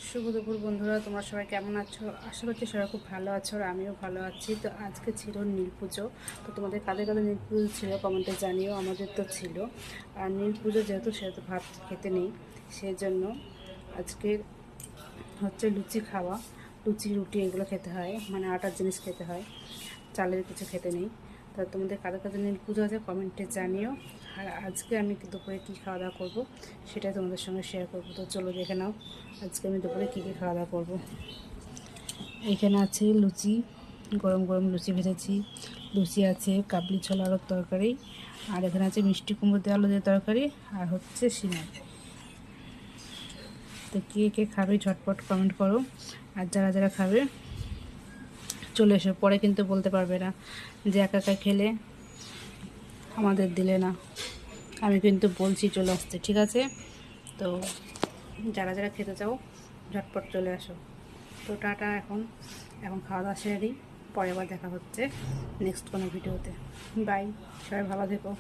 শুভ দুপুর বন্ধুরা, তোমরা সবাই কেমন আছো? আশা করছি সবাই খুব ভালো আছো আর আমিও ভালো আছি। তো আজকে ছিল নীল পুজো। তো তোমাদের কাদের কাদের নীল পুজো ছিল কমেন্টে জানিও। আমাদের তো ছিল। আর নীল পুজো যেহেতু সেহেতু ভাত খেতে নেই, সেই জন্য আজকে হচ্ছে লুচি খাওয়া। লুচি রুটি এগুলো খেতে হয়, মানে আটার জিনিস খেতে হয়, চালের কিছু খেতে নেই। তা তোমাদের কাদের কাদের নীল পুজো আছে কমেন্টে জানিও। আর আজকে আমি দুপুরে কী খাওয়া দাওয়া করবো সেটাই তোমাদের সঙ্গে শেয়ার করবো। তো চলো দেখে নাও আজকে আমি দুপুরে কী কী খাওয়া দাওয়া করবো। এখানে আছে লুচি, গরম গরম লুচি ভেজেছি। লুচি আছে, কাবলি ছোলা আলুর তরকারি, আর এখানে আছে মিষ্টি কুমড়ো দিয়ে আলু দিয়ে তরকারি, আর হচ্ছে সিমাই। তো কে কে খাবে ঝটপট কমেন্ট করো। আর যারা যারা খাবে চলে এসো, পরে কিন্তু বলতে পারবে না যে একা একা খেলে আমাদের দিলে না। আমি কিন্তু বলছি চলে আসতে, ঠিক আছে? তো যারা যারা খেতে চাও ঝটপট চলে আসো। তো টাটা। এখন এখন খাওয়া দাওয়া সেরে দিই, পরে আবার দেখা হচ্ছে নেক্সট কোনো ভিডিওতে। বাই, সবাই ভালো থেকো।